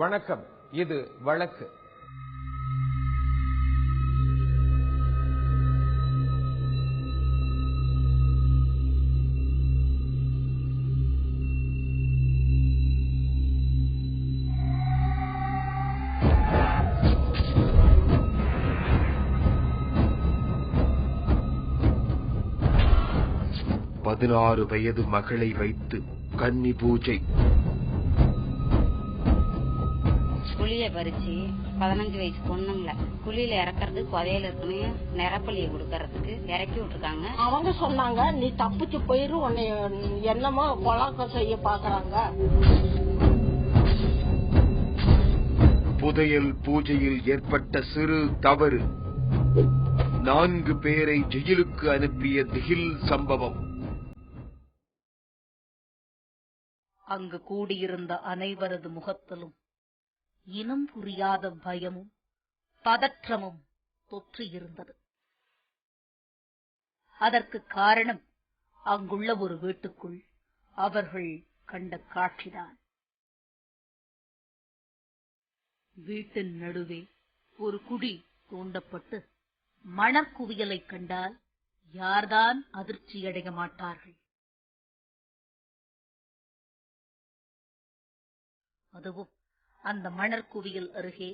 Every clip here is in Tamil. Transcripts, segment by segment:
வணக்கம். இது வழக்கு. பதினாறு வயது மகளை வைத்து கன்னி பூஜை. குழிய பறிச்சு 15 வயசு பொண்ணுங்களை குழியில இறக்கறது, புதையில இருக்கணும் நிரப்பலியை கொடுக்கறதுக்கு இறக்கி விட்டுருக்காங்க. அவங்க சொன்னாங்க, நீ தப்பிச்சு போயிரு, உன்னை என்னமோ கொலாக்கம் செய்ய பாக்குறாங்க. புதையல் பூஜையில் ஏற்பட்ட சிறு தவறு 4 பேரை ஜெயிலுக்கு அனுப்பிய திகில் சம்பவம். அங்கு கூடியிருந்த அனைவரது முகத்திலும் இனம் புரியாத பயமும் பதற்றமும் தொற்றியிருந்தது. அதற்கு காரணம் அங்குள்ள ஒரு வீட்டுக்குள் அவர்கள் கண்ட காட்சிதான். வீட்டின் நடுவே ஒரு குழி தோண்டப்பட்டு மணற்குவியலை கண்டால் யார்தான் அதிர்ச்சியடைய மாட்டார்கள்? அதுவும் அந்த மணற்குவியல் அருகே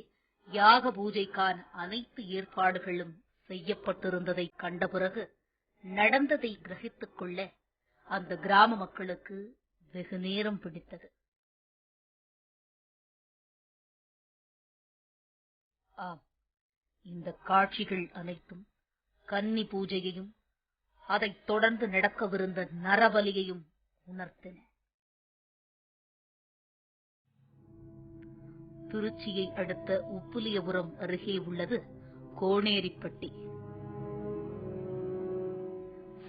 யாக பூஜைக்கான அனைத்து ஏற்பாடுகளும் செய்யப்பட்டிருந்ததை கண்ட பிறகு நடந்ததை கிரகித்துக் கொள்ள அந்த கிராம மக்களுக்கு வெகு நேரம் பிடித்தது. ஆம், இந்த காட்சிகள் அனைத்தும் கன்னி பூஜையையும் அதைத் தொடர்ந்து நடக்கவிருந்த நரபலியையும் உணர்த்தின. திருச்சியை அடுத்த உப்புலியபுரம் அருகே உள்ளது கோனேரிப்பட்டி.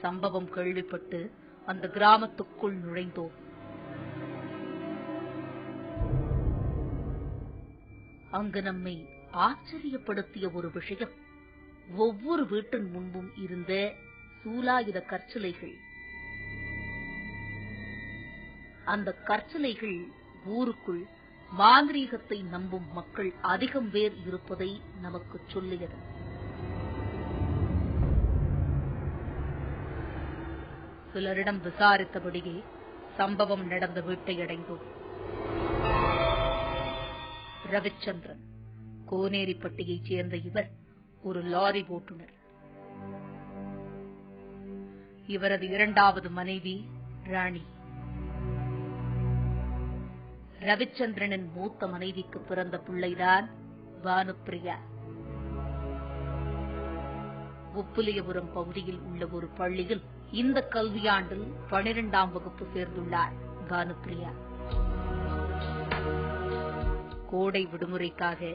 சம்பவம் கேள்விப்பட்டு அந்த கிராமத்துக்குள் நுழைந்தோம். அங்கு நம்மை ஆச்சரியப்படுத்திய ஒரு விஷயம், ஒவ்வொரு வீட்டின் முன்பும் இருந்த சூலாயுத கற்சிலைகள். அந்த கற்சிலைகள் ஊருக்குள் மாந்திரீகத்தை நம்பும் மக்கள் அதிகம் பேர் இருப்பதை நமக்கு சொல்லியது. சிலரிடம் விசாரித்தபடியே சம்பவம் நடந்த வீட்டை அடைந்தோம். ரவிச்சந்திரன், கோனேரிப்பட்டியைச் சேர்ந்த இவர் ஒரு லாரி ஓட்டுநர். இவரது 2வது மனைவி ராணி. ரவிச்சந்திரனின் மூத்த மனைவிக்கு பிறந்த பிள்ளைதான் பானுப்பிரியா. உப்புலியபுரம் பகுதியில் உள்ள ஒரு பள்ளியில் இந்த கல்வியாண்டில் 12ஆம் வகுப்பு சேர்ந்துள்ளார் பானுப்பிரியா. கோடை விடுமுறைக்காக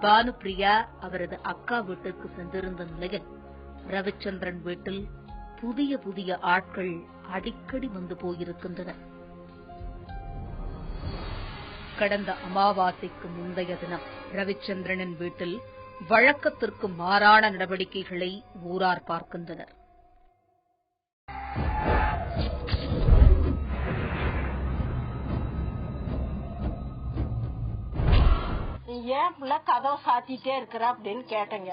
பானுப்பிரியா அவரது அக்கா வீட்டிற்கு சென்றிருந்த நிலையில் ரவிச்சந்திரன் வீட்டில் புதிய புதிய ஆட்கள் அடிக்கடி வந்து போயிருக்கின்றனர். கடந்த அமாவாசைக்கு முந்தைய தினம் ரவிச்சந்திரனின் வீட்டில் வழக்கத்திற்கு மாறான நடவடிக்கைகளை ஊரார் பார்க்கின்றனர். ஏன் பிள்ளை கதவை சாத்திட்டே இருக்கிற அப்படின்னு கேட்டேங்க.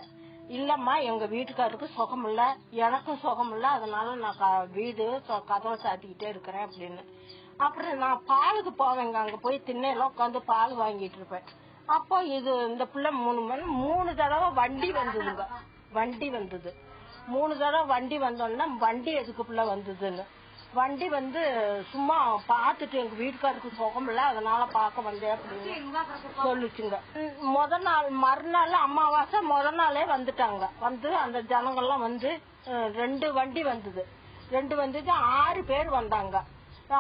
இல்லம்மா, எங்க வீட்டுக்காருக்கு சுகம் இல்ல, எனக்கும் சுகம் இல்ல, அதனால நான் வீடு கதவை சாத்திக்கிட்டே இருக்கிறேன் அப்படின்னு. அப்புறம் நான் பாலுக்கு போவேங்க. அங்க போய் திண்ணையில உட்காந்து பால் வாங்கிட்டு இருப்பேன். அப்போ இந்த பிள்ளை 3 தடவை வண்டி வந்ததுங்க. வண்டி வந்தது 3 தடவை வண்டி வந்தோன்னா, வண்டி எதுக்கு பிள்ளை வந்ததுன்னு வண்டி வந்து சும்மா பாத்துட்டு எங்க வீட்டுக்காருக்கு சுகம் இல்ல, அதனால பார்க்க வந்தேன் அப்படின்னு சொல்லிச்சுங்க. மறுநாள் அமாவாசை நாளே வந்துட்டாங்க. வந்து அந்த ஜனங்கள்லாம் வந்து 2 வண்டி வந்தது. 2 வந்துட்டு 6 பேர் வந்தாங்க.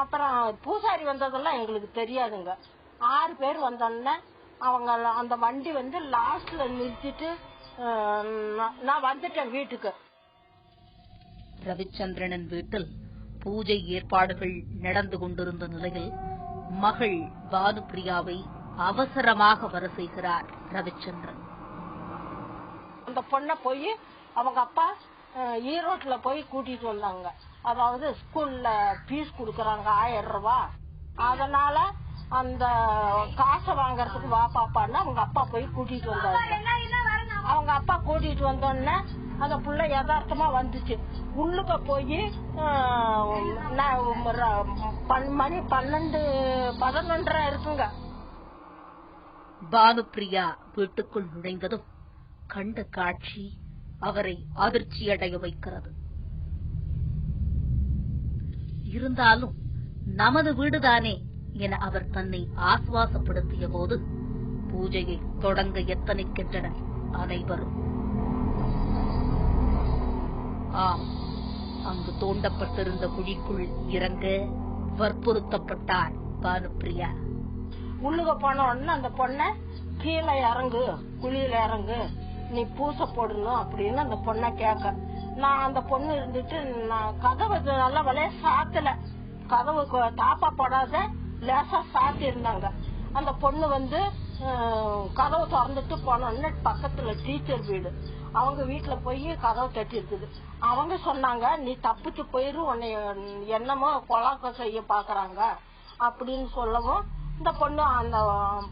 அப்புறம் பூசாரி வந்ததெல்லாம் எங்களுக்கு தெரியாதுங்க. 6 பேர் வந்தோடனே அவங்க அந்த வண்டி வந்து லாஸ்ட்ல நிறுத்திட்டு நான் வந்துட்டேன் வீட்டுக்கு. ரவிச்சந்திரனின் வீட்டில் பூஜை ஏற்பாடுகள் நடந்து கொண்டிருந்த நிலையில் மகள் பானுப்பிரியாவை அவசரமாக வர செய்கிறார் ரவிச்சந்திரன். அந்த பொண்ணை போய் அவங்க அப்பா ஈரோட்ல போய் கூட்டிட்டு வந்தாங்க. அதாவது ஸ்கூல்ல பீஸ் குடுக்கறாங்க 1000 ரூபாய். அதனால அந்த காசை வாங்கறதுக்கு வா பாப்பான்னு அவங்க அப்பா போய் கூட்டிட்டு வந்தாங்க. அவங்க அப்பா கூட்டிட்டு வந்தோடனே அந்த புள்ள யதார்த்தமா வந்துச்சு. உள்ளுக்க போய் மணி 12-11 இருக்குங்க. பானுப்பிரியா வீட்டுக்குள் நுழைந்ததும் கண்ட காட்சி அவரை அதிர்ச்சியடைய வைக்கிறது. இருந்தாலும் நமது வீடுதானே என அவர் தன்னை ஆசுவாசப்படுத்திய போது பூஜையை தொடங்க எத்தனிக்கின்றனர் அனைவரும். ஆம், அங்கு தோண்டப்பட்டிருந்த குழிக்குள் இறங்க வற்புறுத்தப்பட்டார் பானுப்பிரியா. உள்ளுக போன உடனே அந்த பொண்ணை கீழே இறங்கு, குழியில இறங்கு, நீ பூசை போடணும் அப்படின்னு அந்த பொண்ணை கேட்க, நான் அந்த பொண்ணு இருந்துட்டு நான் கதவை நல்ல வலைய சாத்தல, கதவு தாப்பா போடாத லேசா சாத்தி இருந்தாங்க. அந்த பொண்ணு வந்து கதவை திறந்துட்டு போனோன்னு பக்கத்துல டீச்சர் வீடு, அவங்க வீட்டுல போய் கதவை தட்டி இருக்குது. அவங்க சொன்னாங்க, நீ தப்பிச்சு போயிரு, உன்னை என்னமோ கொலாக்க செய்ய பாக்குறாங்க அப்படின்னு சொல்லவும் இந்த பொண்ணு அந்த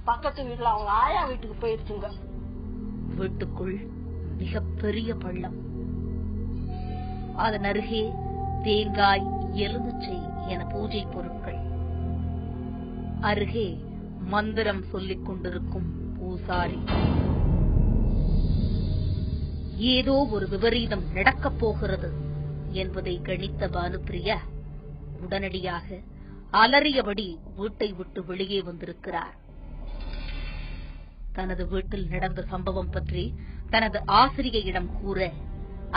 பக்கத்து வீட்டுல அவங்க ஆயா வீட்டுக்கு போயிருச்சுங்க. வீட்டுக்குள் மிகப்பெரிய பள்ளம், அதன் அருகே தேங்காய், எலுமிச்சை என பூஜை பொருட்கள், அருகே மந்திரம் சொல்லிக் கொண்டிருக்கும் பூசாரி. ஏதோ ஒரு விபரீதம் நடக்கப் போகிறது என்பதை கணித்த பானுப்பிரியா உடனடியாக அலறியபடி வீட்டை விட்டு வெளியே வந்திருக்கிறார். தனது வீட்டில் நடந்த சம்பவம் பற்றி தனது ஆசிரியையிடம் கூற,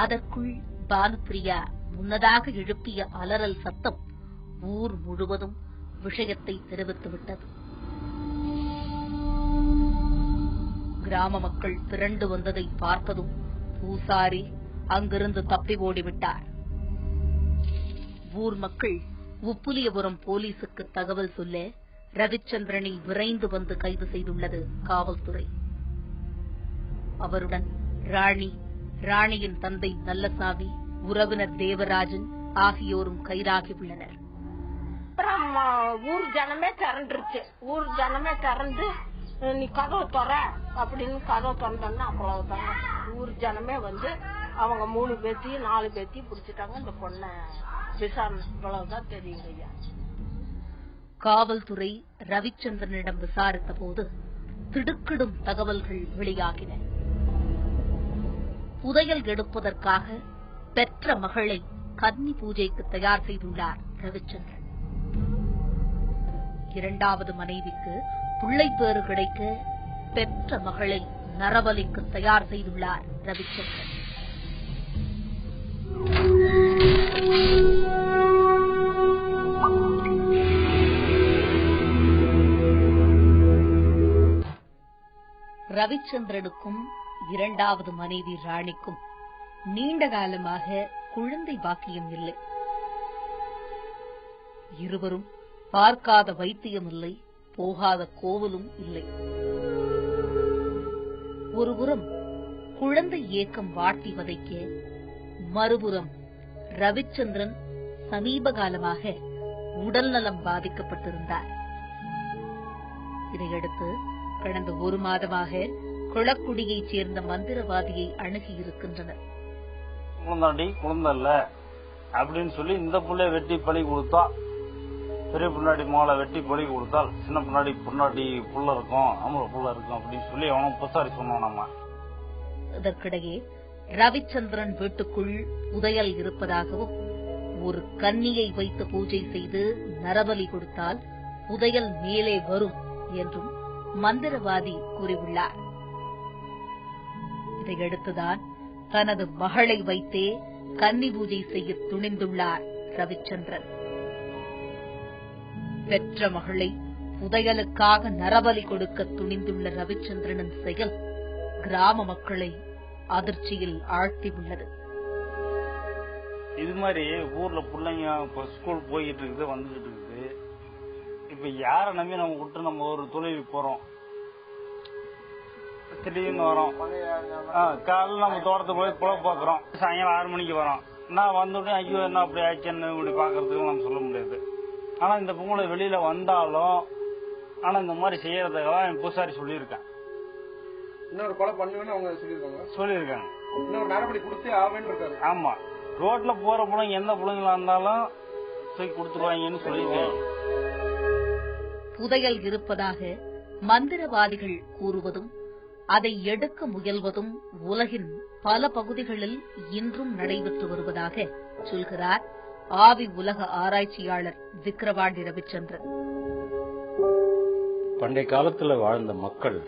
அதற்குள் பானுப்பிரியா முன்னதாக எழுப்பிய அலறல் சத்தம் ஊர் முழுவதும் விஷயத்தை தெரிவித்துவிட்டது. கிராம மக்கள் திரண்டு வந்ததை பார்த்ததும் பூசாரி அங்கிருந்து தப்பி ஓடிவிட்டார். ஊர் மக்கள் உப்புலியபுரம் போலீசுக்கு தகவல் சொல்ல ரவிச்சந்திரனை விரைந்து வந்து கைது செய்துள்ளது காவல்துறை. அவருடன் ராணி, ராணியின் தந்தை நல்லசாமி, உறவினர் தேவராஜன் ஆகியோரும் கைதாகியுள்ளனர். ஊர் ஜனமே திரண்டுருச்சு. ஊர் ஜனமே திறந்து நீ கதவை தொற அப்படின்னு கதவை திறந்தோன்னா அவ்வளவுதாங்க. ஊர் ஜனமே வந்து அவங்க 3 பேத்தையும் 4 பேத்தையும் பிடிச்சிட்டாங்க. இந்த பொண்ணை விசாரணை இவ்வளவுதான் தெரியுங்க ஐயா. காவல்துறை ரவிச்சந்திரனிடம் விசாரித்த போது திடுக்கிடும் தகவல்கள் வெளியாகின. புதையல் எடுப்பதற்காக பெற்ற மகளை கன்னி பூஜைக்கு தயார் செய்துள்ளார் ரவிச்சந்திரன். 2வது மனைவிக்கு பிள்ளைப்பேறு கிடைக்க பெற்ற மகளை நரபலிக்கு தயார் செய்துள்ளார் ரவிச்சந்திரன். ரவிச்சந்திரனுக்கும் 2வது மனைவி ராணிக்கும் நீண்ட காலமாக குழந்தை பாக்கியம் இல்லை. இருவரும் பார்க்காத வைத்தியம் இல்லை, போகாத கோவிலும் இல்லை. ஒருபுறம் குழந்தை ஏக்கம் வாட்டி வதைக்க, மறுபுறம் ரவிச்சந்திரன் சமீப காலமாக உடல்நலம் பாதிக்கப்பட்டிருந்தார். இதையடுத்து கடந்த 1 மாதமாக குளக்குடியைச் சேர்ந்த மந்திரவாதியை அணுகியிருக்கின்றனர். குழந்தை அப்படின்னு சொல்லி இந்த புள்ளைய வெட்டி பலி கொடுத்தா, பெரிய பொண்டாட்டி மகளை வெட்டி பலி கொடுத்தால் சின்ன பொண்டாட்டி புள்ள இருக்கும், நம்மள புள்ள இருக்கும் அப்படின்னு சொல்லி அவனும் புசாரி சொன்னான். நம்ம இதற்கிடையே ரவிச்சந்திரன் வீட்டுக்குள் புதையல் இருப்பதாகவும், ஒரு கன்னியை வைத்து பூஜை செய்து நரபலி கொடுத்தால் புதையல் மேலே வரும் என்றும் மந்திரவாதி கூறியுள்ளார். இதையடுத்துதான் தனது மகளை வைத்தே கன்னி பூஜை செய்ய துணிந்துள்ளார் ரவிச்சந்திரன். பெற்ற மகளை புதையலுக்காக நரபலி கொடுக்க துணிந்துள்ள ரவிச்சந்திரனின் செயல் கிராம மக்களை அதிர்ச்சியில் ஆழ்த்தியுள்ளது. இது மாதிரி ஊர்ல பிள்ளைங்க ஸ்கூல் போய்கிட்டு இருக்குது, வந்துகிட்டு இருக்குது. இப்ப யார நம்பி நம்ம விட்டு நம்ம ஒரு தொழிலுக்கு போறோம், திடீர்னு வரோம், காலைல நம்ம தோட்டத்தை போய் குழப்ப பாக்குறோம், சாயங்காலம் 6 மணிக்கு வரோம். நான் வந்துட்டு ஐயோ என்ன அப்படி ஆச்சுன்னு இப்படி பாக்குறதுக்கு நம்ம சொல்ல முடியாது. ஆனா இந்த பொங்கலை வெளியில வந்தாலும் ஆனா இந்த மாதிரி செய்யறதுக்காக என் பூசாரி சொல்லியிருக்கேன். இன்னொரு கொலை பண்ணுவேன்னு அவங்க சொல்லியிருக்காங்க. இன்னொரு நடவடி கொடுத்தே ஆவேன்னு இருக்காரு. ஆமா, ரோட்ல போற பிள்ளைங்க எந்த பிள்ளைங்களா இருந்தாலும் தூக்கி கொடுத்துருவாங்கன்னு சொல்லியிருக்கேன். புதையல் இருப்பதாக மந்திரவாதிகள் கூறுவதும் அதை எடுக்க முயல்வதும் உலகின் பல பகுதிகளில் இன்றும் நடைபெற்று வருவதாக சொல்கிறார் ஆவி உலக ஆராய்ச்சியாளர் விக்கிரவாண்டி ரவிச்சந்திரன். பண்டைய காலத்துல வாழ்ந்த மக்கள்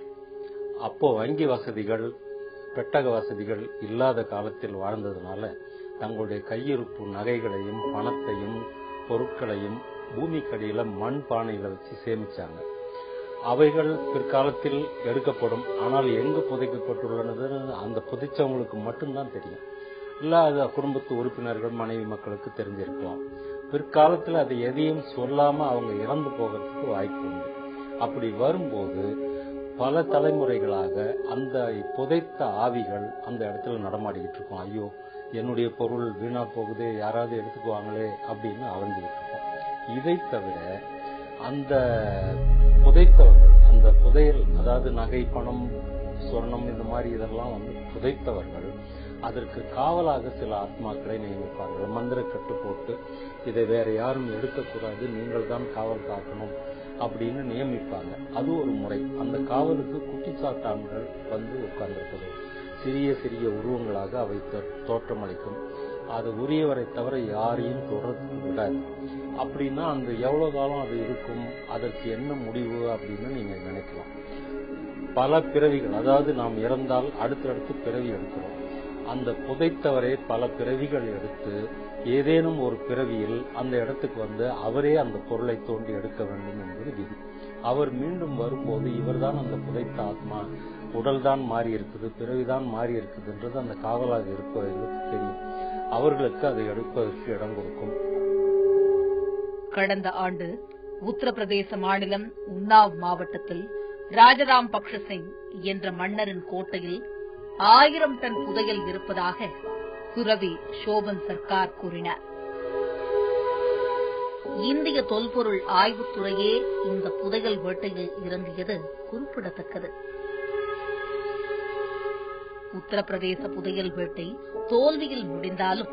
அப்போ வங்கி வசதிகள், பெட்டக வசதிகள் இல்லாத காலத்தில் வாழ்ந்ததுனால தங்களுடைய கையிருப்பு நகைகளையும் பணத்தையும் பொருட்களையும் பூமிக்கடியில மண் பானையில வச்சு சேமிச்சாங்க. அவைகள் பிற்காலத்தில் எடுக்கப்படும். ஆனால் எங்கு புதைக்கப்பட்டுள்ளதுன்னு அந்த புதைச்சவங்களுக்கு மட்டும்தான் தெரியும். இல்ல அது குடும்பத்து உறுப்பினர்கள், மனைவி மக்களுக்கு தெரிஞ்சிருக்கலாம். பிற்காலத்தில் அதை எதையும் சொல்லாம அவங்க இறந்து போகிறதுக்கு வாய்ப்பு உண்டு. அப்படி வரும்போது பல தலைமுறைகளாக அந்த புதைத்த ஆவிகள் அந்த இடத்துல நடமாடிக்கிட்டு இருக்கும். ஐயோ, என்னுடைய பொருள் வீணா போகுது, யாராவது எடுத்துக்குவாங்களே அப்படின்னு அலைஞ்சுக்கிட்டு இருக்கும். இதை தவிர அந்த புதைத்தவர்கள், அந்த புதையல், அதாவது நகை, பணம், சொர்ணம், இந்த மாதிரி இதெல்லாம் புதைத்தவர்கள் அதற்கு காவலாக சில ஆத்மாக்களை நியமிப்பார்கள். மந்திர கட்டு போட்டு இதை வேற யாரும் எடுக்கக்கூடாது, நீங்கள் தான் காவல் காக்கணும் அப்படின்னு நியமிப்பாங்க. அது ஒரு முறை. அந்த காவலுக்கு குட்டிச்சாத்தான்கள் உட்கார்ந்திருப்பது சிறிய சிறிய உருவங்களாக அவை தோற்றமளிக்கும். அது உரியவரை தவிர யாரையும் தொடர்ந்து விடாது. அப்படின்னா அந்த எவ்வளவு காலம் அது இருக்கும், அதற்கு என்ன முடிவு அப்படின்னு நீங்க நினைக்கலாம். பல பிறவிகள், அதாவது நாம் இறந்தால் அடுத்தடுத்து பிறவி எடுக்கிறோம். அந்த புதைத்தவரே பல பிறவிகள் எடுத்து ஏதேனும் ஒரு பிறவியில் அந்த இடத்துக்கு அவரே அந்த பொருளை தோண்டி எடுக்க வேண்டும் என்பது விதி. அவர் மீண்டும் வரும்போது இவர்தான் அந்த புதைத்த ஆத்மா, உடல் தான் மாறி இருக்குது, பிறவிதான் மாறி இருக்குதுன்றது அந்த காவலாக இருப்பவர்களுக்கு தெரியும். அவர்களுக்கு அதை எடுப்பதற்கு இடம் கொடுக்கும். கடந்த ஆண்டு உத்தரப்பிரதேச மாநிலம் உன்னாவ் மாவட்டத்தில் ராஜராம் பக்ஷ சிங் என்ற மன்னரின் கோட்டையில் 1000 டன் புதையல் இருப்பதாக குரவி சோபன் சர்க்கார் கூறினார். இந்திய தொல்பொருள் ஆய்வுத்துறையே இந்த புதையல் வேட்டையில் இறங்கியது குறிப்பிடத்தக்கது. உத்தரப்பிரதேச புதையல் வேட்டை தோல்வியில் முடிந்தாலும்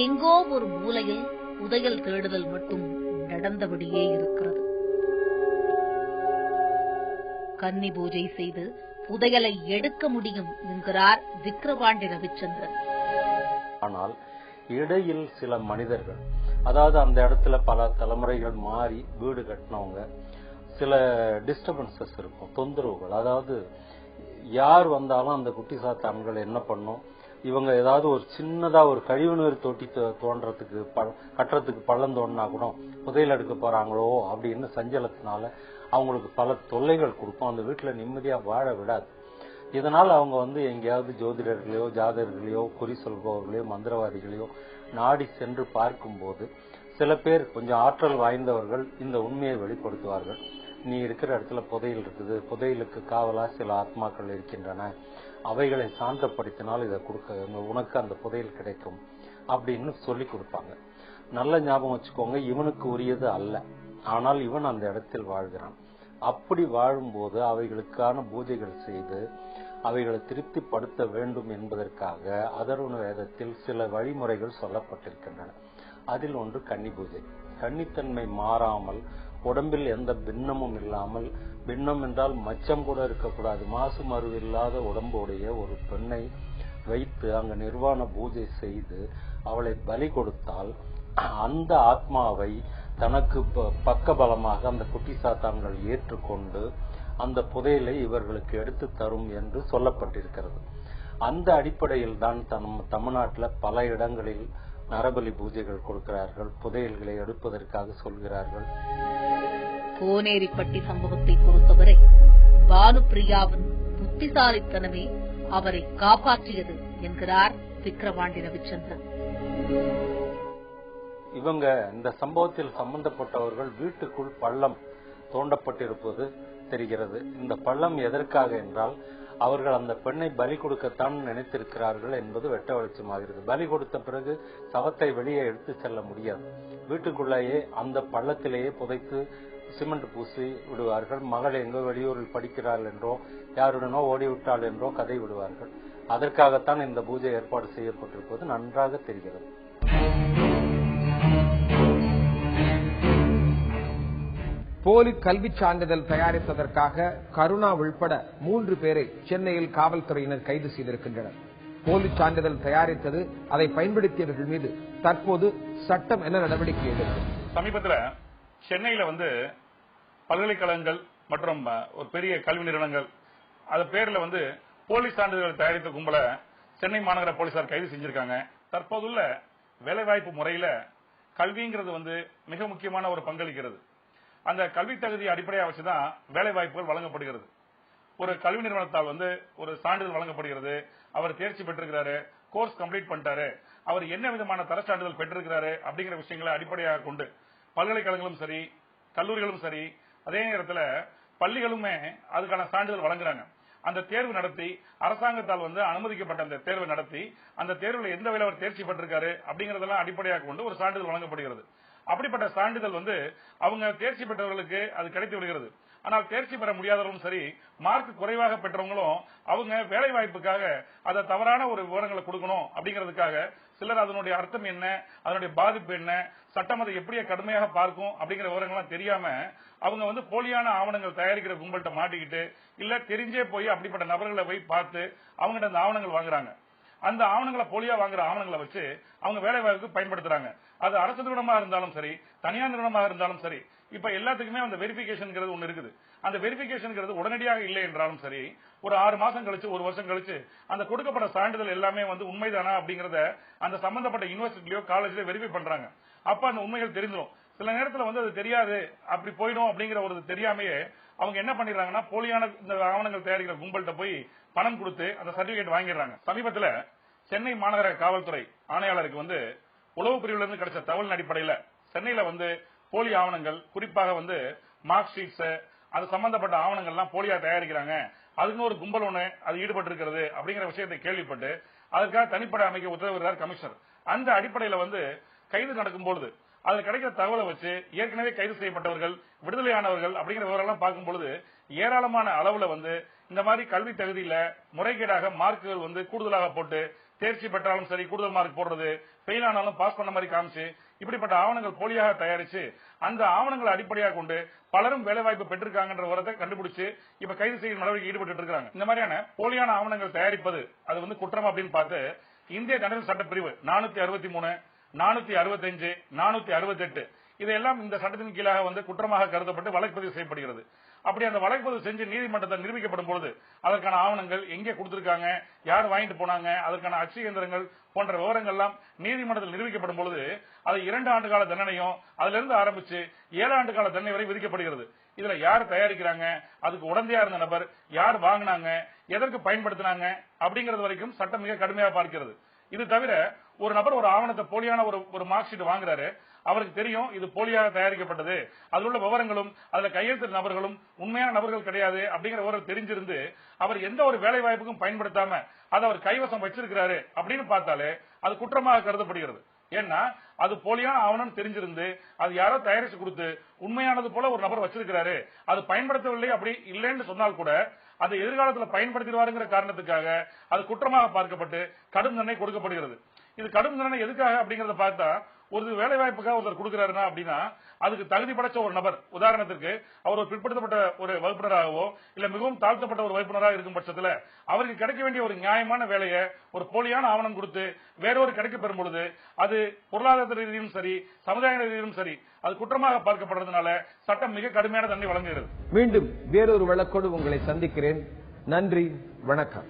எங்கோ ஒரு மூலையில் புதையல் தேடுதல் மட்டும் நடந்தபடியே இருக்கிறது. கன்னி பூஜை செய்து புதையலை எடுக்க முடியும் என்கிறார் விக்கிரவாண்டி ரவிச்சந்திரன். ஆனால் இடையில் சில மனிதர்கள், அதாவது அந்த இடத்துல பல தலைமுறைகள் மாறி வீடு கட்டினவங்க, சில டிஸ்டர்பன்சஸ் இருக்கும், தொந்தரவுகள். அதாவது யார் வந்தாலும் அந்த குட்டி சாத்தான்கள் என்ன பண்ணும், இவங்க ஏதாவது ஒரு சின்னதா ஒரு கழிவுநீர் தொட்டி தோன்றதுக்கு கட்டுறதுக்கு பள்ளம் தோண்டினா கூட புதையல் எடுக்க போறாங்களோ அப்படின்னு சஞ்சலத்தினால அவங்களுக்கு பல தொல்லைகள் கொடுக்கும். அந்த வீட்டுல நிம்மதியா வாழ விடாது. இதனால் அவங்க எங்கேயாவது ஜோதிடர்களையோ ஜாதகர்களையோ குறி சொல்பவர்களையோ மந்திரவாதிகளையோ நாடி சென்று பார்க்கும்போது சில பேர் கொஞ்சம் ஆற்றல் வாய்ந்தவர்கள் இந்த உண்மையை வெளிப்படுத்துவார்கள். நீ இருக்கிற இடத்துல புதையல் இருக்குது, புதையலுக்கு காவலா சில ஆத்மாக்கள் இருக்கின்றன, அவைகளை சாந்தப்படுத்தினால் இதை கொடுக்க உனக்கு அந்த புதையல் கிடைக்கும் அப்படின்னு சொல்லி கொடுப்பாங்க. நல்ல ஞாபகம் வச்சுக்கோங்க, இவனுக்கு உரியது அல்ல, ஆனால் இவன் அந்த இடத்தில் வாழ்கிறான். அப்படி வாழும்போது அவைகளுக்கான பூஜைகள் செய்து அவைகளை திருப்திப்படுத்த வேண்டும் என்பதற்காக அதர்வண வேதத்தில் சில வழிமுறைகள் சொல்லப்பட்டிருக்கின்றன. அதில் ஒன்று கன்னி பூஜை. கன்னித்தன்மை மாறாமல், உடம்பில் எந்த பின்னமும் இல்லாமல், பின்னம் என்றால் மச்சம் கூட இருக்கக்கூடாது, மாசு மறு இல்லாத உடம்புடைய ஒரு பெண்ணை வைத்து அங்கு நிர்வாண பூஜை செய்து அவளை பலி கொடுத்தால் அந்த ஆத்மாவை தனக்கு பக்க பலமாக அந்த குட்டி சாத்தான்கள் ஏற்றுக்கொண்டு அந்த புதையலை இவர்களுக்கு எடுத்து தரும் என்று சொல்லப்பட்டிருக்கிறது. அந்த அடிப்படையில் தான் தமிழ்நாட்டில் பல இடங்களில் நரபலி பூஜைகள் கொடுக்கிறார்கள், புதையல்களை எடுப்பதற்காக சொல்கிறார்கள். கோனேரிப்பட்டி சம்பவத்தை பொறுத்தவரை பானுப்பிரியாவின் புத்திசாலித்தனமே அவரை காப்பாற்றியது என்கிறார் விக்கிரவாண்டி ரவிச்சந்திரன். இவங்க இந்த சம்பவத்தில் சம்பந்தப்பட்டவர்கள் வீட்டுக்குள் பள்ளம் தோண்டப்பட்டிருப்பது தெரிகிறது. இந்த பள்ளம் எதற்காக என்றால் அவர்கள் அந்த பெண்ணை பலி கொடுக்கத்தான் நினைத்திருக்கிறார்கள் என்பது வெட்ட வெளிச்சமாகிறது. பலி கொடுத்த பிறகு சவத்தை வெளியே எடுத்து செல்ல முடியாது. வீட்டுக்குள்ளேயே அந்த பள்ளத்திலேயே புதைத்து சிமெண்ட் பூசி விடுவார்கள். மகள் எங்கோ வெளியூரில் படிக்கிறாள் என்றோ யாருடனோ ஓடிவிட்டாள் என்றோ கதை விடுவார்கள். அதற்காகத்தான் இந்த பூஜை ஏற்பாடு செய்யப்பட்டிருப்பது நன்றாக தெரிகிறது. போலி கல்விச் சான்றிதழ் தயாரித்ததற்காக கருணா உள்பட 3 பேரை சென்னையில் காவல்துறையினர் கைது செய்திருக்கின்றனர். போலி சான்றிதழ் தயாரித்தது, அதை பயன்படுத்தியவர்கள் மீது தற்போது சட்டம் என்ன நடவடிக்கை எடுக்கும்? சமீபத்தில் சென்னையில பல்கலைக்கழகங்கள் மற்றும் ஒரு பெரிய கல்வி நிறுவனங்கள் அது பேர்ல போலி சான்றிதழ் தயாரித்த கும்பல சென்னை மாநகர போலீசார் கைது செஞ்சிருக்காங்க. தற்போதுள்ள வேலைவாய்ப்பு முறையில கல்விங்கிறது மிக முக்கியமான ஒரு பங்களிக்கிறது. அந்த கல்வி தகுதியை அடிப்படையாக வச்சுதான் வேலை வாய்ப்புகள் வழங்கப்படுகிறது. ஒரு கல்வி நிறுவனத்தால் ஒரு சான்றிதழ் வழங்கப்படுகிறது. அவர் தேர்ச்சி பெற்றிருக்கிறாரு, கோர்ஸ் கம்ப்ளீட் பண்ணிட்டாரு, அவர் என்ன விதமான தர சான்றிதழ் பெற்றிருக்கிறாரு அப்படிங்கிற விஷயங்களை அடிப்படையாக கொண்டு பல்கலைக்கழகங்களும் சரி, கல்லூரிகளும் சரி, அதே நேரத்தில் பள்ளிகளுமே அதுக்கான சான்றிதழ் வழங்குறாங்க. அந்த தேர்வு நடத்தி அரசாங்கத்தால் அனுமதிக்கப்பட்ட அந்த தேர்வை நடத்தி அந்த தேர்வில் எந்த வகையில் அவர் தேர்ச்சி பெற்றிருக்காரு அப்படிங்கறதெல்லாம் அடிப்படையாக கொண்டு ஒரு சான்றிதழ் வழங்கப்படுகிறது. அப்படிப்பட்ட சான்றிதழ் அவங்க தேர்ச்சி பெற்றவர்களுக்கு அது கிடைத்து விடுகிறது. ஆனால் தேர்ச்சி பெற முடியாதவர்களும் சரி, மார்க் குறைவாக பெற்றவங்களும் அவங்க வேலை வாய்ப்புக்காக அதை தவறான ஒரு விவரங்களை கொடுக்கணும் அப்படிங்கிறதுக்காக சிலர் அதனுடைய அர்த்தம் என்ன, அதனுடைய பாதிப்பு என்ன, சட்டம் அதை எப்படியே கடுமையாக பார்க்கும் அப்படிங்கிற விவரங்கள்லாம் தெரியாம அவங்க போலியான ஆவணங்கள் தயாரிக்கிற கும்பல்கிட்ட மாட்டிக்கிட்டு இல்ல தெரிஞ்சே போய் அப்படிப்பட்ட நபர்களை போய் பார்த்து அவங்ககிட்ட அந்த ஆவணங்கள் வாங்குறாங்க. அந்த ஆவணங்களை போலியா வாங்குற ஆவணங்களை வச்சு அவங்க வேலை வாய்ப்புக்கு பயன்படுத்துறாங்க. அது அரசு நிறுவனமாக இருந்தாலும் சரி, தனியார் நிறுவனமாக இருந்தாலும் சரி, இப்ப எல்லாத்துக்குமே அந்த வெரிபிகேஷன் ஒன்னு இருக்குது. அந்த வெரிபிகேஷன் உடனடியாக இல்லை என்றாலும் சரி, ஒரு 6 மாசம் கழிச்சு 1 வருஷம் கழிச்சு அந்த கொடுக்கப்பட்ட சான்றிதழ் எல்லாமே உண்மைதானா அப்படிங்கறத அந்த சம்பந்தப்பட்ட யூனிவர்சிட்டியோ காலேஜ்லயோ வெரிஃபை பண்றாங்க. அப்ப அந்த உண்மைகள் தெரிஞ்சிடும். சில நேரத்தில் அது தெரியாது, அப்படி போயிடும் அப்படிங்கிற ஒரு தெரியாமையே அவங்க என்ன பண்ணிடுறாங்கன்னா போலியான இந்த ஆவணங்கள் தயாரிக்கிற கும்பல்கிட்ட போய் பணம் கொடுத்து அந்த சர்டிபிகேட் வாங்கிடுறாங்க. சமீபத்தில் சென்னை மாநகர காவல்துறை ஆணையாளருக்கு உளவு பிரிவுல கிடைச்ச தகவலின் அடிப்படையில் சென்னையில போலி ஆவணங்கள், குறிப்பாக மார்க் ஷீட்ஸ், அது சம்பந்தப்பட்ட ஆவணங்கள்லாம் போலியா தயாரிக்கிறாங்க, அதுக்கு ஒரு கும்பல் ஒண்ணு அது ஈடுபட்டு இருக்கிறது அப்படிங்கிற விஷயத்தை கேள்விப்பட்டு அதற்காக தனிப்படை அமைக்க உத்தரவிடுறார் கமிஷனர். அந்த அடிப்படையில் கைது நடக்கும்போது அது கிடைக்கிற தகவலை வச்சு ஏற்கனவே கைது செய்யப்பட்டவர்கள், விடுதலையானவர்கள் அப்படிங்கிற விவரம் பார்க்கும்போது ஏராளமான அளவுல இந்த மாதிரி கல்வி தகுதியில முறைகேடாக மார்க்குகள் கூடுதலாக போட்டு தேர்ச்சி பெற்றாலும் சரி கூடுதல் மார்க் போடுறது, ஃபெயில் ஆனாலும் பாஸ் பண்ண மாதிரி காமிச்சு இப்படிப்பட்ட ஆவணங்கள் போலியாக தயாரிச்சு அந்த ஆவணங்களை அடிப்படையாக கொண்டு பலரும் வேலைவாய்ப்பு பெற்றிருக்காங்கன்ற விவரத்தை கண்டுபிடிச்சு இப்ப கைது செய்யும் நடவடிக்கை ஈடுபட்டு இருக்காங்க. இந்த மாதிரியான போலியான ஆவணங்கள் தயாரிப்பது அது குற்றம் அப்படின்னு பார்த்து இந்திய தண்டனை சட்டப்பிரிவு 463, 465, 468 இதெல்லாம் இந்த சட்டத்தின் கீழாக குற்றமாக கருதப்பட்டு வழக்கு பதிவு செய்யப்படுகிறது. அப்படி அந்த வழக்கு பதிவு செஞ்சு நீதிமன்றத்தில் நிரூபிக்கப்படும் பொழுது அதற்கான ஆவணங்கள் எங்கே கொடுத்திருக்காங்க, யார் வாங்கிட்டு போனாங்க, அதற்கான அச்சு இயந்திரங்கள் போன்ற விவரங்கள் எல்லாம் நீதிமன்றத்தில் நிரூபிக்கப்படும் பொழுது அது 2 ஆண்டு கால தண்டனையும் அதுல இருந்து ஆரம்பிச்சு 7 ஆண்டு கால தண்டனை வரை விதிக்கப்படுகிறது. இதுல யார் தயாரிக்கிறாங்க, அதுக்கு உடந்தையா இருந்த நபர் யார் வாங்கினாங்க, எதற்கு பயன்படுத்தினாங்க அப்படிங்கறது வரைக்கும் சட்டம் மிக கடுமையாக பார்க்கிறது. இது தவிர ஒரு நபர் ஒரு ஆவணத்தை போலியான ஒரு மார்க் ஷீட் வாங்குறாரு, அவருக்கு தெரியும் இது போலியாக தயாரிக்கப்பட்டது, அதில் உள்ள விவரங்களும் அதுல கையெழுத்து நபர்களும் உண்மையான நபர்கள் கிடையாது அப்படிங்கிற விவரம் தெரிஞ்சிருந்து அவர் எந்த ஒரு வேலை வாய்ப்புக்கும் பயன்படுத்தாம அதை அவர் கைவசம் வச்சிருக்கிறாரு அப்படின்னு பார்த்தாலே அது குற்றமாக கருதப்படுகிறது. ஏன்னா அது போலியான ஆவணம் தெரிஞ்சிருந்து அது யாரோ தயாரிச்சு கொடுத்து உண்மையானது போல ஒரு நபர் வச்சிருக்கிறாரு, அது பயன்படுத்தவில்லை அப்படி இல்லைன்னு சொன்னால் கூட அதை எதிர்காலத்தில் பயன்படுத்திடுவாருங்கிற காரணத்துக்காக அது குற்றமாக பார்க்கப்பட்டு கடும் தண்டனை கொடுக்கப்படுகிறது. இது கடும் தண்டனை எதுக்காக அப்படிங்கறத பார்த்தா ஒரு வேலை வாய்ப்புக்காக ஒருத்தர் கொடுக்கிறாருன்னா அப்படின்னா அதுக்கு தகுதி படைச்ச ஒரு நபர், உதாரணத்திற்கு அவர் ஒரு பிற்படுத்தப்பட்ட ஒரு வகுப்பினராகவோ இல்ல மிகவும் தாழ்த்தப்பட்ட ஒரு வகுப்பினராக இருக்கும் பட்சத்தில் அவருக்கு கிடைக்க வேண்டிய ஒரு நியாயமான வேலையை ஒரு போலியான ஆவணம் கொடுத்து வேறொரு கிடைக்க பெறும் பொழுது அது பொருளாதார ரீதியிலும் சரி சமுதாய ரீதியிலும் சரி அது குற்றமாக பார்க்கப்படுறதுனால சட்டம் மிக கடுமையான தண்டனை வழங்குகிறது. மீண்டும் வேறொரு வழக்கோடு உங்களை சந்திக்கிறேன். நன்றி, வணக்கம்.